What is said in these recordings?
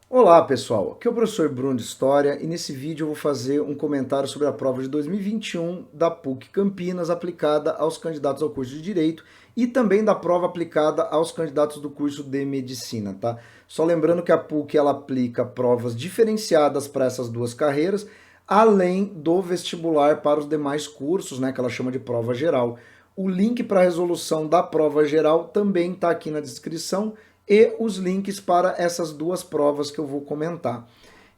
Olá pessoal, aqui é o professor Bruno de História e nesse vídeo eu vou fazer um comentário sobre a prova de 2021 da PUC Campinas aplicada aos candidatos ao curso de Direito e também da prova aplicada aos candidatos do curso de Medicina, tá? Só lembrando que a PUC ela aplica provas diferenciadas para essas duas carreiras, além do vestibular para os demais cursos, né, que ela chama de prova geral. O link para a resolução da prova geral também está aqui na descrição e os links para essas duas provas que eu vou comentar.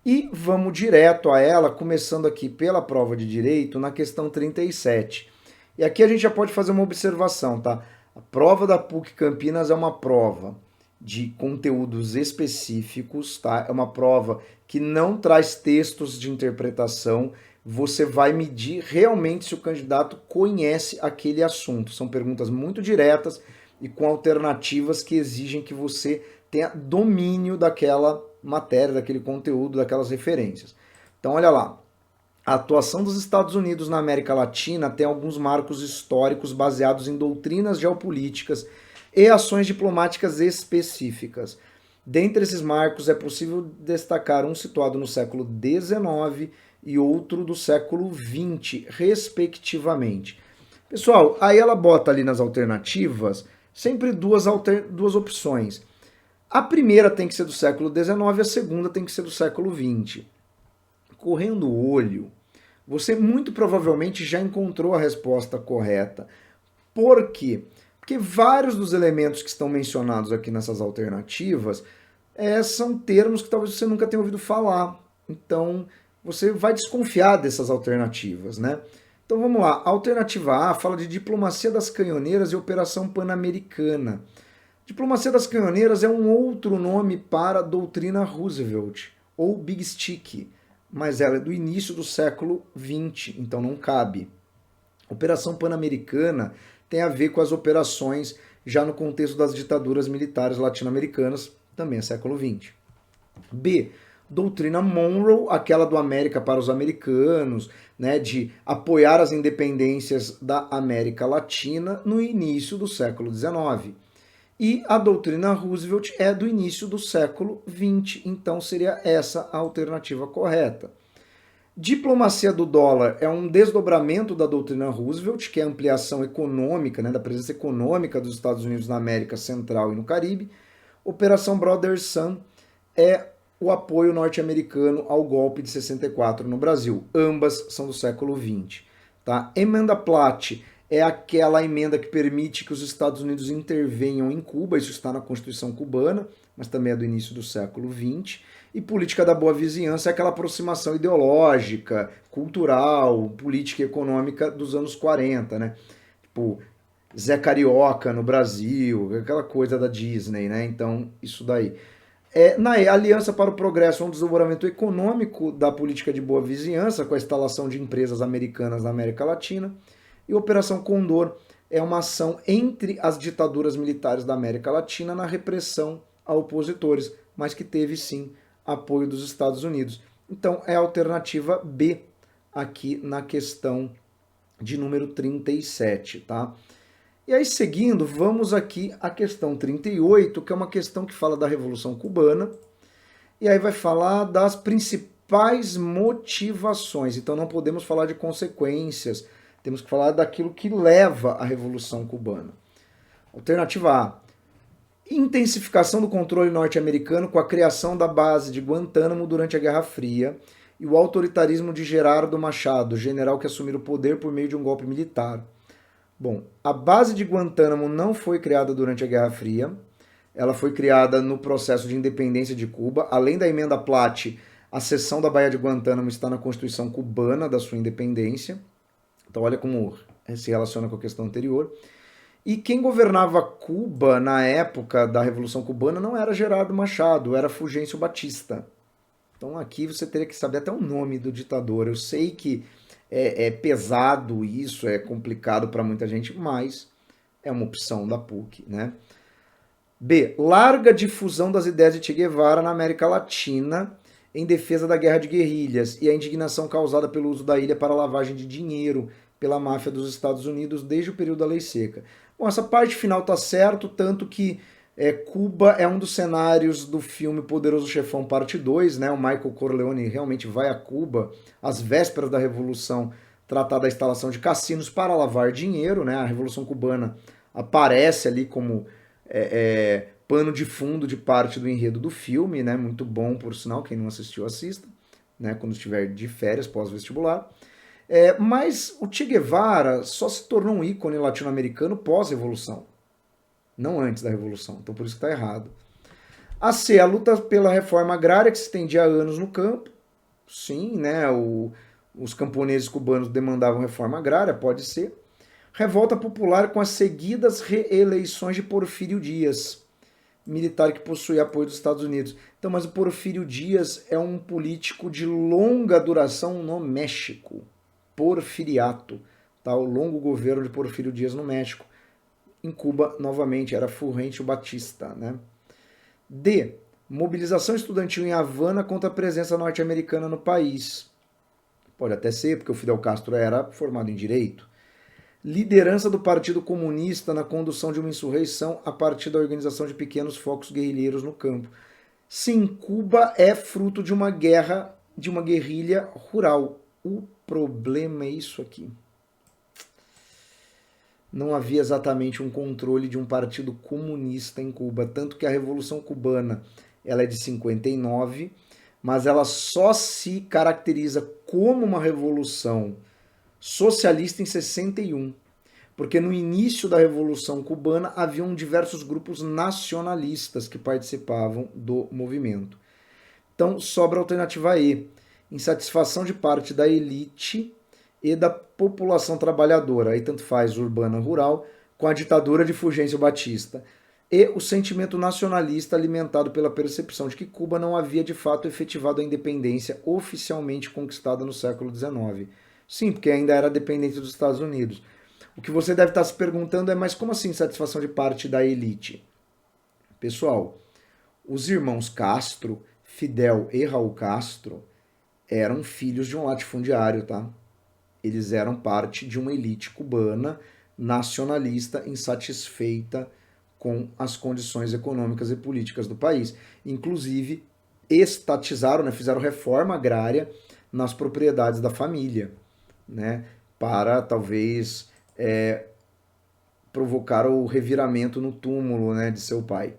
E vamos direto a ela, começando aqui pela prova de direito, na questão 37. E aqui a gente já pode fazer uma observação, tá? A prova da PUC Campinas é uma prova de conteúdos específicos, tá? É uma prova que não traz textos de interpretação. Você vai medir realmente se o candidato conhece aquele assunto. São perguntas muito diretas e com alternativas que exigem que você tenha domínio daquela matéria, daquele conteúdo, daquelas referências. Então, olha lá. A atuação dos Estados Unidos na América Latina tem alguns marcos históricos baseados em doutrinas geopolíticas e ações diplomáticas específicas. Dentre esses marcos, é possível destacar um situado no século XIX e outro do século XX, respectivamente. Pessoal, aí ela bota ali nas alternativas sempre duas opções. A primeira tem que ser do século XIX, a segunda tem que ser do século XX. Correndo o olho, você muito provavelmente já encontrou a resposta correta. Por quê? Porque vários dos elementos que estão mencionados aqui nessas alternativas são termos que talvez você nunca tenha ouvido falar. Então, você vai desconfiar dessas alternativas, né? Então vamos lá. A alternativa A fala de diplomacia das canhoneiras e operação pan-americana. Diplomacia das canhoneiras é um outro nome para a doutrina Roosevelt, ou Big Stick, mas ela é do início do século XX, então não cabe. Operação Pan-Americana tem a ver com as operações já no contexto das ditaduras militares latino-americanas, também é século XX. B. Doutrina Monroe, aquela do América para os americanos, né, de apoiar as independências da América Latina no início do século XIX. E a doutrina Roosevelt é do início do século XX, então seria essa a alternativa correta. Diplomacia do dólar é um desdobramento da doutrina Roosevelt, que é a ampliação econômica, né, da presença econômica dos Estados Unidos na América Central e no Caribe. Operação Brother Sun é o apoio norte-americano ao golpe de 64 no Brasil. Ambas são do século XX. Tá? Emenda Platt é aquela emenda que permite que os Estados Unidos intervenham em Cuba, isso está na Constituição cubana, mas também é do início do século XX. E política da boa vizinhança é aquela aproximação ideológica, cultural, política e econômica dos anos 40, né? Tipo, Zé Carioca no Brasil, aquela coisa da Disney, né? Então, isso daí. Na Aliança para o Progresso é um desenvolvimento econômico da política de boa vizinhança, com a instalação de empresas americanas na América Latina. E Operação Condor é uma ação entre as ditaduras militares da América Latina na repressão a opositores, mas que teve sim apoio dos Estados Unidos. Então é a alternativa B aqui na questão de número 37, tá? E aí, seguindo, vamos aqui à questão 38, que é uma questão que fala da Revolução Cubana, e aí vai falar das principais motivações. Então não podemos falar de consequências, temos que falar daquilo que leva à Revolução Cubana. Alternativa A: intensificação do controle norte-americano com a criação da base de Guantánamo durante a Guerra Fria e o autoritarismo de Gerardo Machado, general que assumiu o poder por meio de um golpe militar. Bom, a base de Guantánamo não foi criada durante a Guerra Fria, ela foi criada no processo de independência de Cuba. Além da emenda Platt, a seção da Baía de Guantánamo está na Constituição cubana da sua independência. Então olha como se relaciona com a questão anterior. E quem governava Cuba na época da Revolução Cubana não era Gerardo Machado, era Fulgêncio Batista. Então aqui você teria que saber até o nome do ditador. Eu sei que é pesado isso, é complicado para muita gente, mas é uma opção da PUC, né? B. Larga difusão das ideias de Che Guevara na América Latina em defesa da guerra de guerrilhas e a indignação causada pelo uso da ilha para lavagem de dinheiro pela máfia dos Estados Unidos desde o período da Lei Seca. Bom, essa parte final tá certo, tanto que Cuba é um dos cenários do filme Poderoso Chefão Parte 2, né? O Michael Corleone realmente vai a Cuba às vésperas da Revolução tratar da instalação de cassinos para lavar dinheiro, né? A Revolução Cubana aparece ali como pano de fundo de parte do enredo do filme, né? Muito bom, por sinal, quem não assistiu, assista, né? Quando estiver de férias pós-vestibular. Mas o Che Guevara só se tornou um ícone latino-americano pós-revolução, não antes da revolução. Então por isso que está errado. A C, a luta pela reforma agrária que se estendia há anos no campo. Sim, né? Os camponeses cubanos demandavam reforma agrária, pode ser. Revolta popular com as seguidas reeleições de Porfírio Dias, militar que possui apoio dos Estados Unidos. Então, mas o Porfírio Dias é um político de longa duração no México. Porfiriato, tá? O longo governo de Porfírio Dias no México. Em Cuba, novamente, era Fulgêncio Batista, né? D. Mobilização estudantil em Havana contra a presença norte-americana no país. Pode até ser, porque o Fidel Castro era formado em direito. Liderança do Partido Comunista na condução de uma insurreição a partir da organização de pequenos focos guerrilheiros no campo. Sim, Cuba é fruto de uma guerra, de uma guerrilha rural. O problema é isso aqui. Não havia exatamente um controle de um partido comunista em Cuba, tanto que a Revolução Cubana ela é de 59, mas ela só se caracteriza como uma revolução socialista em 61, porque no início da Revolução Cubana haviam diversos grupos nacionalistas que participavam do movimento. Então sobra a alternativa E, insatisfação de parte da elite e da população trabalhadora, aí tanto faz urbana rural, com a ditadura de Fulgêncio Batista, e o sentimento nacionalista alimentado pela percepção de que Cuba não havia de fato efetivado a independência oficialmente conquistada no século XIX. Sim, porque ainda era dependente dos Estados Unidos. O que você deve estar se perguntando é, mas como assim satisfação de parte da elite? Pessoal, os irmãos Castro, Fidel e Raul Castro, eram filhos de um latifundiário, tá? Eles eram parte de uma elite cubana nacionalista insatisfeita com as condições econômicas e políticas do país. Inclusive, estatizaram, né, fizeram reforma agrária nas propriedades da família, né, para talvez provocar o reviramento no túmulo, né, de seu pai.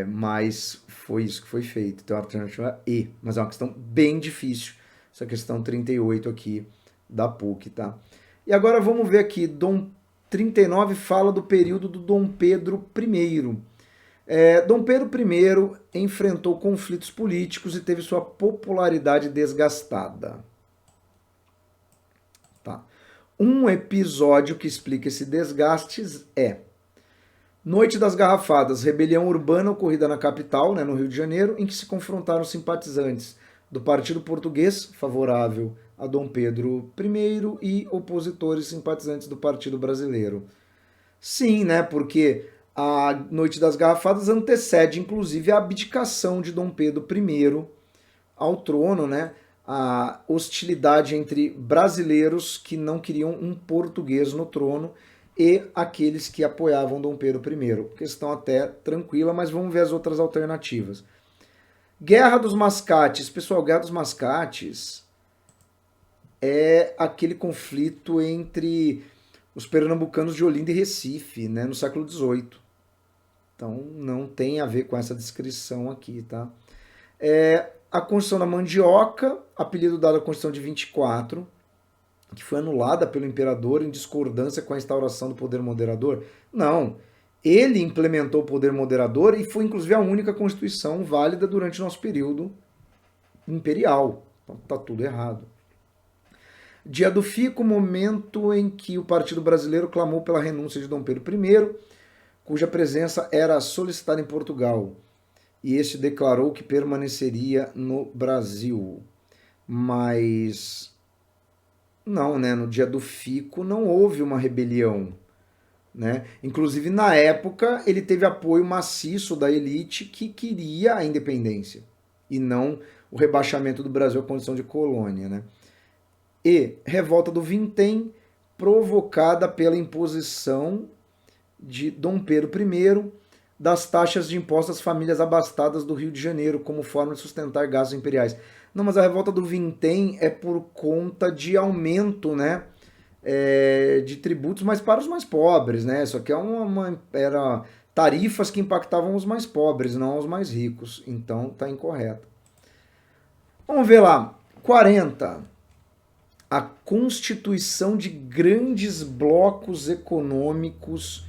Mas foi isso que foi feito. Então a alternativa é E, mas é uma questão bem difícil, essa questão 38 aqui da PUC, tá? E agora vamos ver aqui, Dom 39 fala do período do Dom Pedro I. Dom Pedro I enfrentou conflitos políticos e teve sua popularidade desgastada. Tá. Um episódio que explica esse desgaste é Noite das Garrafadas, rebelião urbana ocorrida na capital, né, no Rio de Janeiro, em que se confrontaram simpatizantes do Partido Português, favorável a Dom Pedro I, e opositores simpatizantes do Partido Brasileiro. Sim, né, porque a Noite das Garrafadas antecede, inclusive, a abdicação de Dom Pedro I ao trono, né, a hostilidade entre brasileiros que não queriam um português no trono e aqueles que apoiavam Dom Pedro I. Questão até tranquila, mas vamos ver as outras alternativas. Guerra dos Mascates. Pessoal, Guerra dos Mascates é aquele conflito entre os pernambucanos de Olinda e Recife, né, no século XVIII. Então não tem a ver com essa descrição aqui, tá? A Constituição da Mandioca, apelido dado à Constituição de 24, que foi anulada pelo imperador em discordância com a instauração do poder moderador? Não. Ele implementou o poder moderador e foi inclusive a única constituição válida durante o nosso período imperial. Então tá tudo errado. Dia do Fico, momento em que o Partido Brasileiro clamou pela renúncia de Dom Pedro I, cuja presença era solicitada em Portugal. E este declarou que permaneceria no Brasil. Mas não, né? No dia do Fico não houve uma rebelião, né? Inclusive, na época, ele teve apoio maciço da elite que queria a independência e não o rebaixamento do Brasil à condição de colônia, né? E revolta do Vintém, provocada pela imposição de Dom Pedro I das taxas de impostos às famílias abastadas do Rio de Janeiro como forma de sustentar gastos imperiais. Não, mas a revolta do vintém é por conta de aumento, né, de tributos, mas para os mais pobres, né? Isso aqui era tarifas que impactavam os mais pobres, não os mais ricos. Então tá incorreto. Vamos ver lá. 40. A constituição de grandes blocos econômicos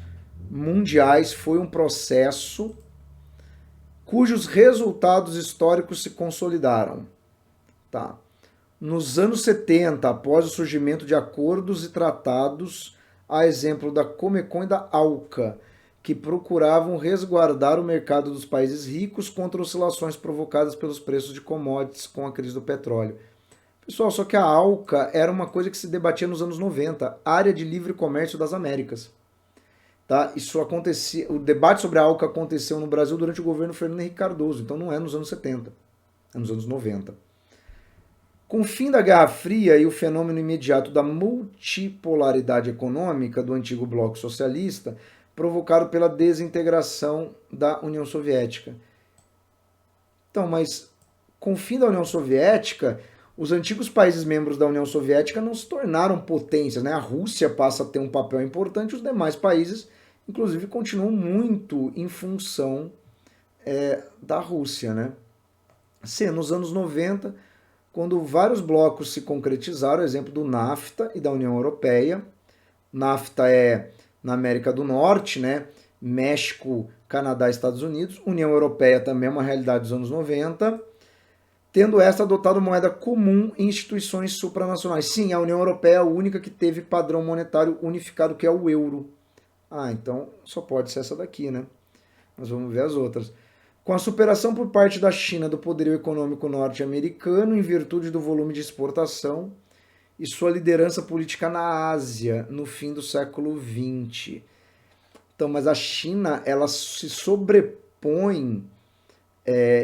mundiais foi um processo cujos resultados históricos se consolidaram. Tá. Nos anos 70, após o surgimento de acordos e tratados, a exemplo da Comecon e da ALCA, que procuravam resguardar o mercado dos países ricos contra oscilações provocadas pelos preços de commodities com a crise do petróleo. Pessoal, só que a ALCA era uma coisa que se debatia nos anos 90, Área de Livre Comércio das Américas. Tá? Isso acontecia, o debate sobre a ALCA aconteceu no Brasil durante o governo Fernando Henrique Cardoso, então não é nos anos 70, é nos anos 90. Com o fim da Guerra Fria e o fenômeno imediato da multipolaridade econômica do antigo bloco socialista, provocado pela desintegração da União Soviética. Então, mas com o fim da União Soviética, os antigos países membros da União Soviética não se tornaram potências, né? A Rússia passa a ter um papel importante, os demais países, inclusive, continuam muito em função da Rússia, né? Nos anos 90, quando vários blocos se concretizaram, exemplo do NAFTA e da União Europeia. NAFTA é na América do Norte, né? México, Canadá e Estados Unidos. União Europeia também é uma realidade dos anos 90. Tendo esta adotado moeda comum em instituições supranacionais. Sim, a União Europeia é a única que teve padrão monetário unificado, que é o euro. Ah, então só pode ser essa daqui, né? Mas vamos ver as outras. Com a superação por parte da China do poderio econômico norte-americano em virtude do volume de exportação e sua liderança política na Ásia no fim do século XX. Então, mas a China, ela se sobrepõe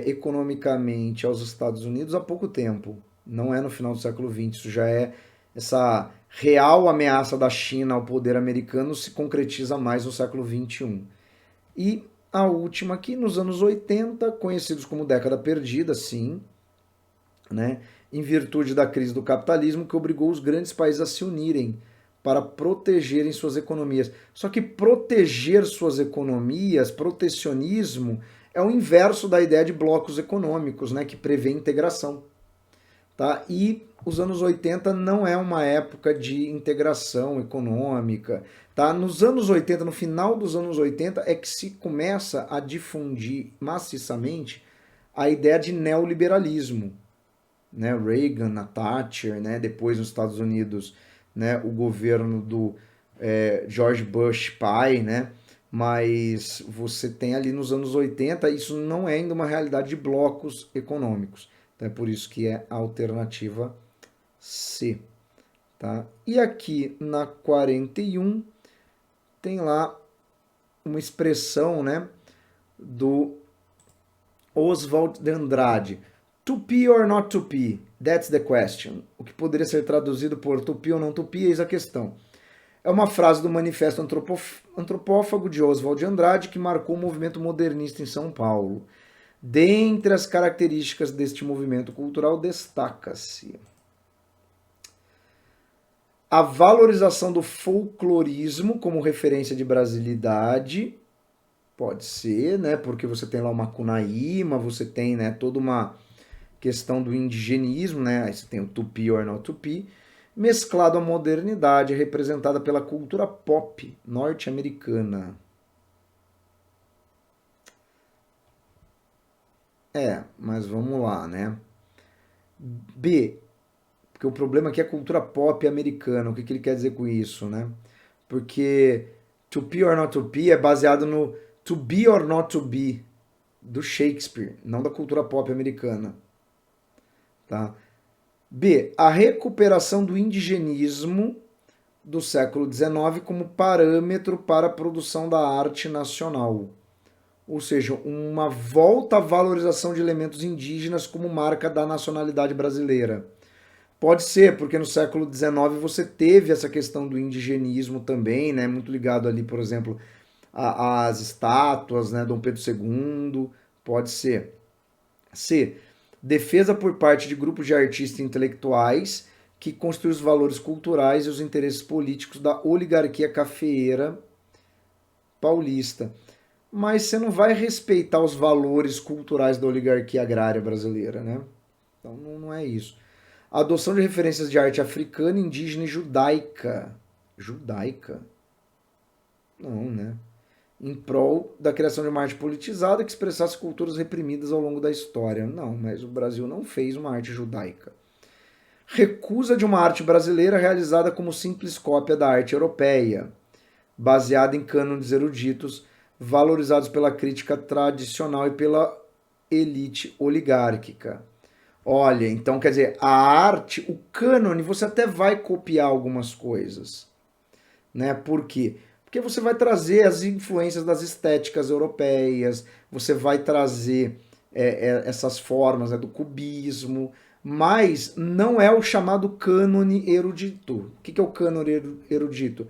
economicamente aos Estados Unidos há pouco tempo. Não é no final do século XX, isso já é essa real ameaça da China ao poder americano se concretiza mais no século XXI. E a última aqui, nos anos 80, conhecidos como década perdida, sim, né, em virtude da crise do capitalismo que obrigou os grandes países a se unirem para protegerem suas economias. Só que proteger suas economias, protecionismo, é o inverso da ideia de blocos econômicos, né, que prevê integração. Tá? E os anos 80 não é uma época de integração econômica. Tá? Nos anos 80, no final dos anos 80, é que se começa a difundir maciçamente a ideia de neoliberalismo. Né? Reagan, a Thatcher, né? Depois nos Estados Unidos, né? O governo do George Bush pai, né? Mas você tem ali nos anos 80, isso não é ainda uma realidade de blocos econômicos. Então é por isso que é a alternativa C. Tá? E aqui na 41 tem lá uma expressão, né, do Oswald de Andrade. To be or not to be? That's the question. O que poderia ser traduzido por tupi ou não tupi, eis a questão. É uma frase do Manifesto Antropófago de Oswald de Andrade que marcou o movimento modernista em São Paulo. Dentre as características deste movimento cultural destaca-se a valorização do folclorismo como referência de brasilidade. Pode ser, né? Porque você tem lá o Macunaíma, você tem, né, toda uma questão do indigenismo, né? Aí você tem o tupi or not tupi, mesclado à modernidade representada pela cultura pop norte-americana. Mas vamos lá, né? B, porque o problema aqui é a cultura pop americana. O que ele quer dizer com isso, né? Porque to be or not to be é baseado no to be or not to be do Shakespeare, não da cultura pop americana. Tá? B, a recuperação do indigenismo do século XIX como parâmetro para a produção da arte nacional. Ou seja, uma volta à valorização de elementos indígenas como marca da nacionalidade brasileira. Pode ser, porque no século XIX você teve essa questão do indigenismo também, né, muito ligado ali, por exemplo, as estátuas, né, Dom Pedro II, pode ser. C. Defesa por parte de grupos de artistas intelectuais que construem os valores culturais e os interesses políticos da oligarquia cafeeira paulista. Mas você não vai respeitar os valores culturais da oligarquia agrária brasileira, né? Então não é isso. A adoção de referências de arte africana, indígena e judaica. Judaica? Não, né? Em prol da criação de uma arte politizada que expressasse culturas reprimidas ao longo da história. Não, mas o Brasil não fez uma arte judaica. Recusa de uma arte brasileira realizada como simples cópia da arte europeia, baseada em cânones eruditos, valorizados pela crítica tradicional e pela elite oligárquica. Olha, então quer dizer, a arte, o cânone, você até vai copiar algumas coisas, né? Por quê? Porque você vai trazer as influências das estéticas europeias, você vai trazer essas formas, né, do cubismo, mas não é o chamado cânone erudito. O que é o cânone erudito?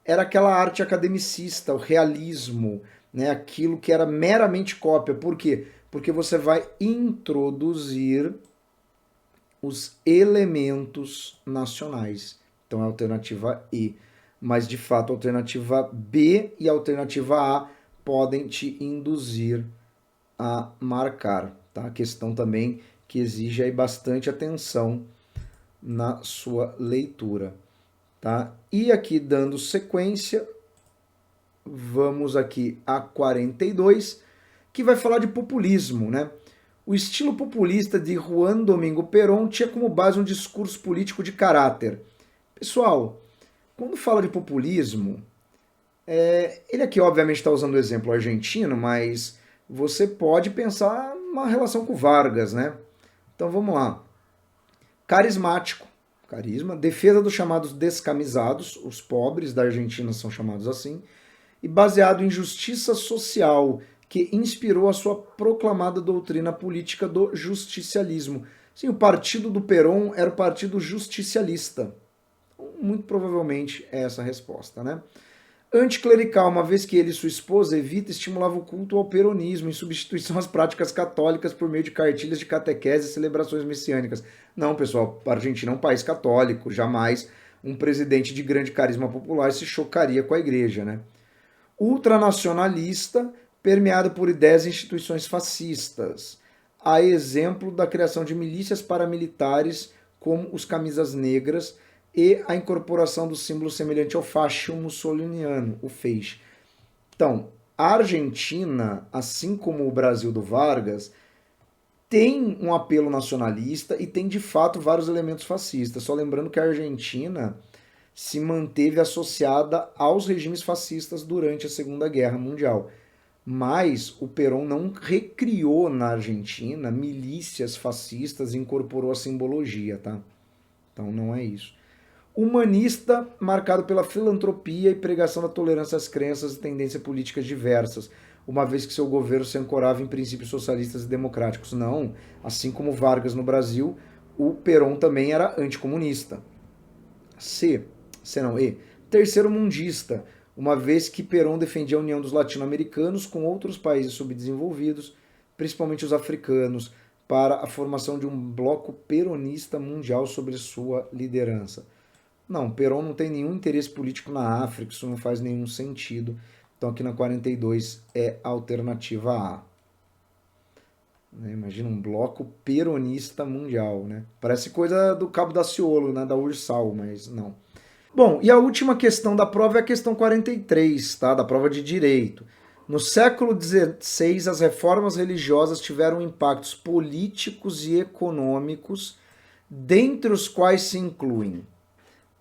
Era aquela arte academicista, o realismo, né? Aquilo que era meramente cópia. Por quê? Porque você vai introduzir os elementos nacionais. Então é a alternativa E. Mas de fato a alternativa B e a alternativa A podem te induzir a marcar. Tá? A questão também que exige aí bastante atenção na sua leitura. Tá? E aqui dando sequência, vamos aqui a 42, que vai falar de populismo, né? O estilo populista de Juan Domingo Perón tinha como base um discurso político de caráter. Pessoal, quando fala de populismo, ele aqui obviamente está usando o exemplo argentino, mas você pode pensar numa relação com Vargas, né? Então vamos lá. Carismático, carisma, defesa dos chamados descamisados, os pobres da Argentina são chamados assim, e baseado em justiça social, que inspirou a sua proclamada doutrina política do justicialismo. Sim, o partido do Perón era o partido justicialista. Muito provavelmente é essa a resposta, né? Anticlerical, uma vez que ele e sua esposa, Evita, estimulavam o culto ao peronismo em substituição às práticas católicas por meio de cartilhas de catequese e celebrações messiânicas. Não, pessoal, a Argentina é um país católico, jamais um presidente de grande carisma popular se chocaria com a igreja, né? Ultranacionalista, permeado por ideias e instituições fascistas, a exemplo da criação de milícias paramilitares como os camisas negras e a incorporação do símbolo semelhante ao fascio mussoliniano, o feixe. Então, a Argentina, assim como o Brasil do Vargas, tem um apelo nacionalista e tem de fato vários elementos fascistas. Só lembrando que a Argentina se manteve associada aos regimes fascistas durante a Segunda Guerra Mundial. Mas o Perón não recriou na Argentina milícias fascistas e incorporou a simbologia, tá? Então não é isso. Humanista, marcado pela filantropia e pregação da tolerância às crenças e tendências políticas diversas, uma vez que seu governo se ancorava em princípios socialistas e democráticos. Não, assim como Vargas no Brasil, o Perón também era anticomunista. E. Terceiro mundista, uma vez que Perón defendia a união dos latino-americanos com outros países subdesenvolvidos, principalmente os africanos, para a formação de um bloco peronista mundial sobre sua liderança. Não, Perón não tem nenhum interesse político na África, isso não faz nenhum sentido. Então aqui na 42 é a alternativa A. Imagina um bloco peronista mundial, né? Parece coisa do Cabo Daciolo, né? Da Ursal, mas não. Bom, e a última questão da prova é a questão 43, tá? Da prova de direito. No século XVI, as reformas religiosas tiveram impactos políticos e econômicos, dentre os quais se incluem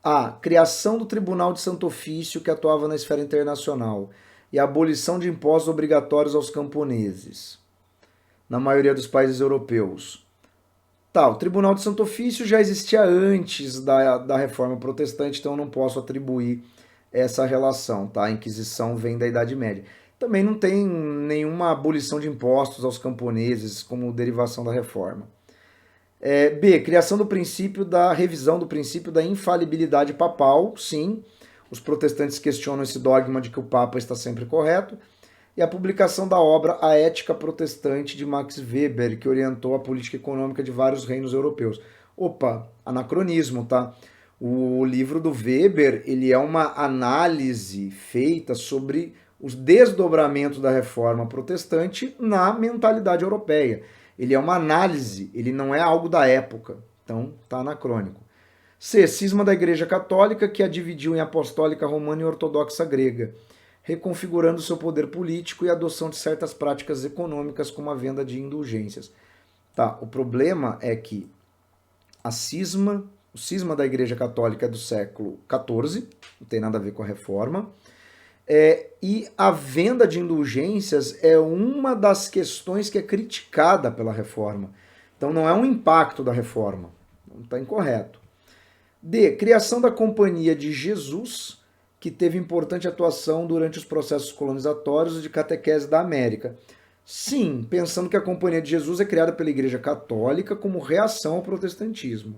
a criação do Tribunal de Santo Ofício, que atuava na esfera internacional, e a abolição de impostos obrigatórios aos camponeses, na maioria dos países europeus. Tá, o Tribunal de Santo Ofício já existia antes da Reforma Protestante, então eu não posso atribuir essa relação, tá? A Inquisição vem da Idade Média. Também não tem nenhuma abolição de impostos aos camponeses como derivação da Reforma. B. Criação do princípio da revisão do princípio da infalibilidade papal, sim. os protestantes questionam esse dogma de que o Papa está sempre correto, e a publicação da obra A Ética Protestante de Max Weber, que orientou a política econômica de vários reinos europeus. Opa, anacronismo, tá? O livro do Weber, ele é uma análise feita sobre os desdobramentos da reforma protestante na mentalidade europeia. Ele é uma análise, ele não é algo da época, então tá anacrônico. C. Cisma da Igreja Católica, que a dividiu em apostólica romana e ortodoxa grega, reconfigurando seu poder político e a adoção de certas práticas econômicas, como a venda de indulgências. Tá, o problema é que o cisma da Igreja Católica é do século XIV, não tem nada a ver com a Reforma, e a venda de indulgências é uma das questões que é criticada pela Reforma. Então não é um impacto da Reforma, está incorreto. D. Criação da Companhia de Jesus, que teve importante atuação durante os processos colonizatórios e de catequese da América. Sim, pensando que a Companhia de Jesus é criada pela Igreja Católica como reação ao protestantismo.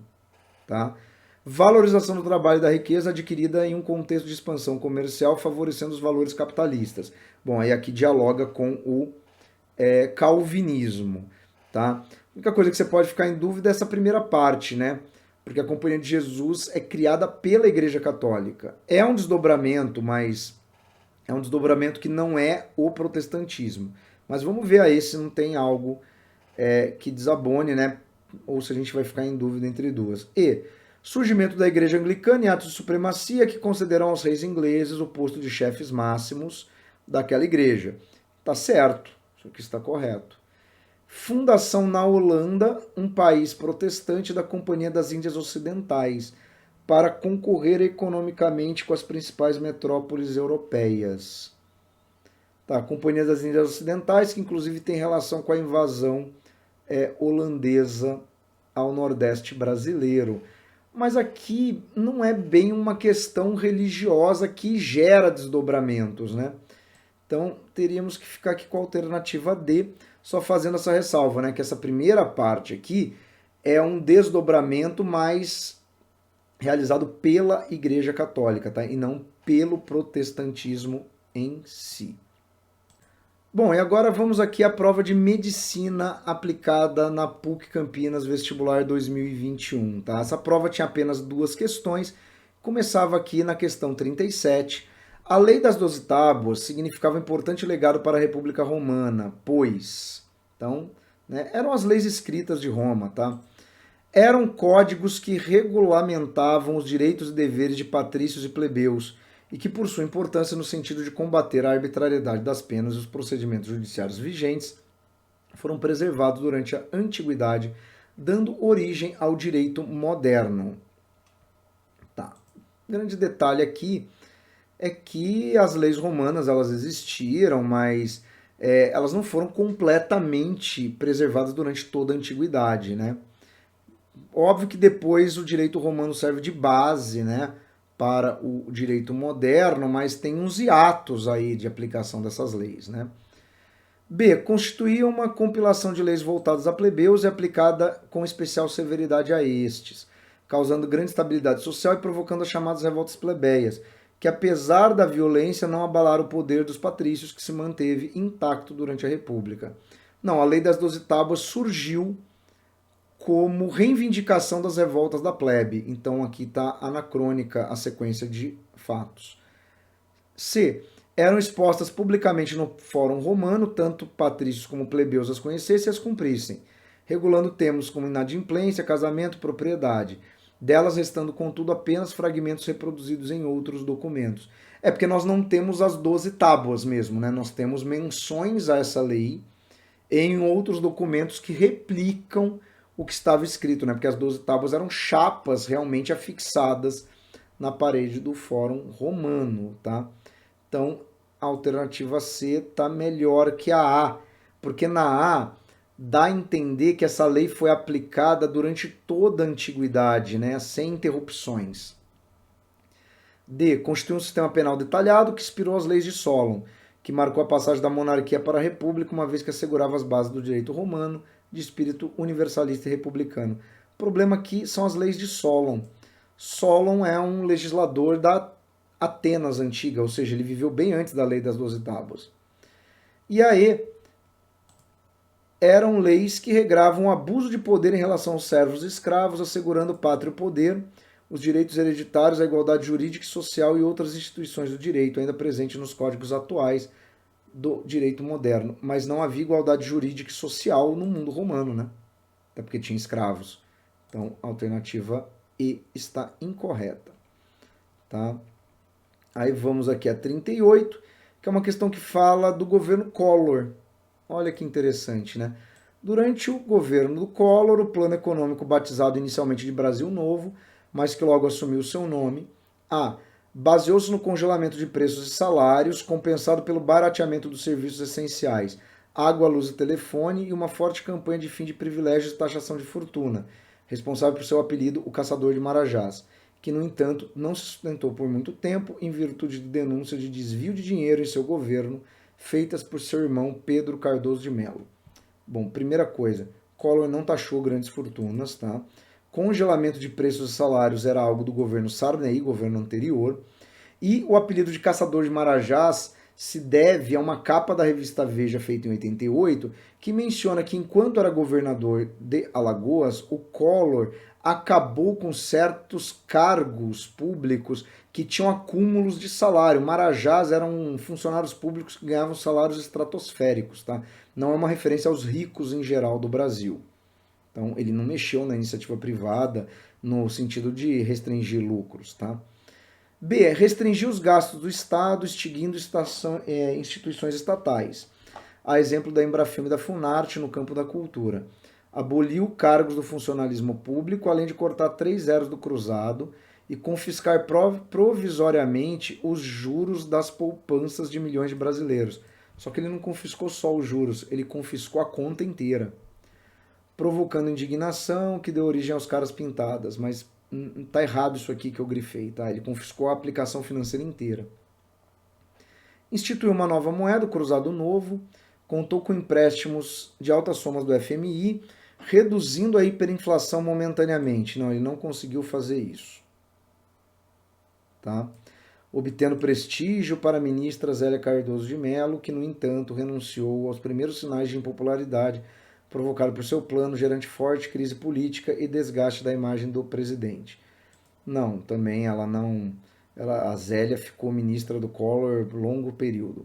Tá? Valorização do trabalho e da riqueza adquirida em um contexto de expansão comercial, favorecendo os valores capitalistas. Bom, aí aqui dialoga com o calvinismo. Tá? A única coisa que você pode ficar em dúvida é essa primeira parte, né? Porque a Companhia de Jesus é criada pela Igreja Católica. É um desdobramento, mas é um desdobramento que não é o protestantismo. Mas vamos ver aí se não tem algo que desabone, né? Ou se a gente vai ficar em dúvida entre duas. E surgimento da Igreja Anglicana e atos de supremacia que concederam aos reis ingleses o posto de chefes máximos daquela igreja. Tá certo, isso aqui está correto. Fundação na Holanda, um país protestante da Companhia das Índias Ocidentais, para concorrer economicamente com as principais metrópoles europeias. Tá, Companhia das Índias Ocidentais, que inclusive tem relação com a invasão holandesa ao Nordeste brasileiro. Mas aqui não é bem uma questão religiosa que gera desdobramentos, né? Então teríamos que ficar aqui com a alternativa D, só fazendo essa ressalva, né? Que essa primeira parte aqui é um desdobramento mais realizado pela Igreja Católica, tá? E não pelo protestantismo em si. Bom, e agora vamos aqui à prova de medicina aplicada na PUC Campinas Vestibular 2021, tá? Essa prova tinha apenas 2 questões, começava aqui na questão 37. A lei das 12 tábuas significava um importante legado para a República Romana, pois... Então, né, eram as leis escritas de Roma, tá? Eram códigos que regulamentavam os direitos e deveres de patrícios e plebeus, e que, por sua importância no sentido de combater a arbitrariedade das penas e os procedimentos judiciários vigentes, foram preservados durante a antiguidade, dando origem ao direito moderno. Tá. Grande detalhe aqui é que as leis romanas elas existiram, mas elas não foram completamente preservadas durante toda a antiguidade, né? Óbvio que depois o direito romano serve de base, né, para o direito moderno, mas tem uns hiatos aí de aplicação dessas leis, né? B. Constituía uma compilação de leis voltadas a plebeus e aplicada com especial severidade a estes, causando grande estabilidade social e provocando as chamadas revoltas plebeias, que apesar da violência não abalaram o poder dos patrícios, que se manteve intacto durante a República. Não, a Lei das 12 Tábuas surgiu como reivindicação das revoltas da plebe. Então aqui está anacrônica a sequência de fatos. C. Eram expostas publicamente no Fórum Romano, tanto patrícios como plebeus as conhecessem e as cumprissem, regulando termos como inadimplência, casamento, propriedade, delas restando, contudo, apenas fragmentos reproduzidos em outros documentos. É porque nós não temos as 12 tábuas mesmo, né? Nós temos menções a essa lei em outros documentos que replicam o que estava escrito, né? Porque as 12 tábuas eram chapas realmente afixadas na parede do Fórum Romano, tá? Então, a alternativa C está melhor que a A, porque na A dá a entender que essa lei foi aplicada durante toda a antiguidade, né? Sem interrupções. D. Constitui um sistema penal detalhado que inspirou as leis de Solon, que marcou a passagem da monarquia para a república, uma vez que assegurava as bases do direito romano, de espírito universalista e republicano. O problema aqui são as leis de Solon. Solon é um legislador da Atenas antiga, ou seja, ele viveu bem antes da lei das 12 tábuas. E aí, eram leis que regravam o abuso de poder em relação aos servos e escravos, assegurando o pátrio poder, os direitos hereditários, a igualdade jurídica e social e outras instituições do direito, ainda presentes nos códigos atuais do direito moderno. Mas não havia igualdade jurídica e social no mundo romano, né? Até porque tinha escravos. Então, a alternativa E está incorreta. Tá? Aí vamos aqui a 38, que é uma questão que fala do governo Collor. Olha que interessante, né? Durante o governo do Collor, o plano econômico batizado inicialmente de Brasil Novo, mas que logo assumiu seu nome, baseou-se no congelamento de preços e salários, compensado pelo barateamento dos serviços essenciais, água, luz e telefone, e uma forte campanha de fim de privilégios e taxação de fortuna, responsável por seu apelido, o Caçador de Marajás, que, no entanto, não se sustentou por muito tempo em virtude de denúncias de desvio de dinheiro em seu governo, feitas por seu irmão Pedro Cardoso de Mello. Bom, primeira coisa, Collor não taxou grandes fortunas, tá? Congelamento de preços e salários era algo do governo Sarney, governo anterior, e o apelido de Caçador de Marajás se deve a uma capa da revista Veja, feita em 88, que menciona que enquanto era governador de Alagoas, o Collor acabou com certos cargos públicos que tinham acúmulos de salário. Marajás eram funcionários públicos que ganhavam salários estratosféricos, tá? Não é uma referência aos ricos em geral do Brasil. Então, ele não mexeu na iniciativa privada no sentido de restringir lucros, tá? B. Restringir os gastos do Estado, extinguindo instituições estatais. A exemplo da Embrafilme e da Funarte no campo da cultura. Aboliu cargos do funcionalismo público, além de cortar 3 zeros do cruzado e confiscar provisoriamente os juros das poupanças de milhões de brasileiros. Só que ele não confiscou só os juros, ele confiscou a conta inteira. Provocando indignação, que deu origem aos caras pintadas, mas tá errado isso aqui que eu grifei, tá? Ele confiscou a aplicação financeira inteira. Instituiu uma nova moeda, o cruzado novo, contou com empréstimos de altas somas do FMI, reduzindo a hiperinflação momentaneamente. Não, ele não conseguiu fazer isso. Tá? Obtendo prestígio para a ministra Zélia Cardoso de Mello, que, no entanto, renunciou aos primeiros sinais de impopularidade provocado por seu plano, gerante forte crise política e desgaste da imagem do presidente. Não, também ela não... a Zélia ficou ministra do Collor por longo período.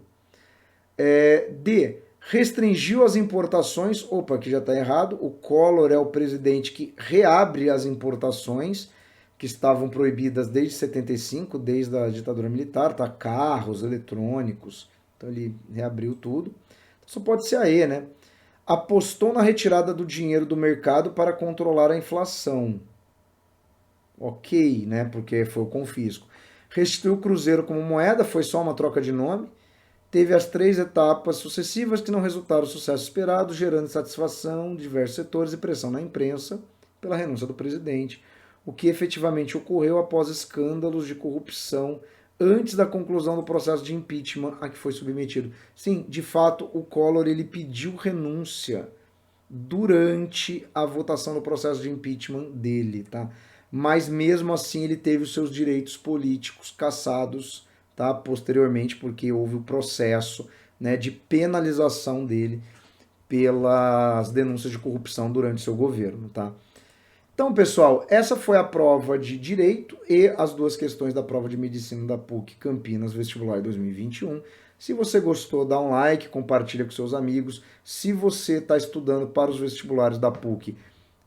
D. Restringiu as importações. Opa, aqui já está errado. O Collor é o presidente que reabre as importações que estavam proibidas desde 75, desde a ditadura militar, tá? Carros, eletrônicos. Então ele reabriu tudo. Só pode ser a E, né? Apostou na retirada do dinheiro do mercado para controlar a inflação. Ok, né? Porque foi o confisco. Restituiu o cruzeiro como moeda, foi só uma troca de nome. Teve as 3 etapas sucessivas que não resultaram o sucesso esperado, gerando insatisfação de diversos setores e pressão na imprensa pela renúncia do presidente, o que efetivamente ocorreu após escândalos de corrupção antes da conclusão do processo de impeachment a que foi submetido. Sim, de fato, o Collor ele pediu renúncia durante a votação do processo de impeachment dele, tá? Mas mesmo assim ele teve os seus direitos políticos cassados, tá? Posteriormente, porque houve o processo, né, de penalização dele pelas denúncias de corrupção durante seu governo, tá? Então, pessoal, essa foi a prova de Direito e as 2 questões da prova de Medicina da PUC Campinas Vestibular 2021. Se você gostou, dá um like, compartilha com seus amigos. Se você está estudando para os vestibulares da PUC,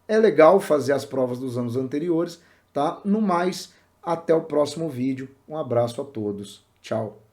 é legal fazer as provas dos anos anteriores, tá? No mais, até o próximo vídeo. Um abraço a todos. Tchau.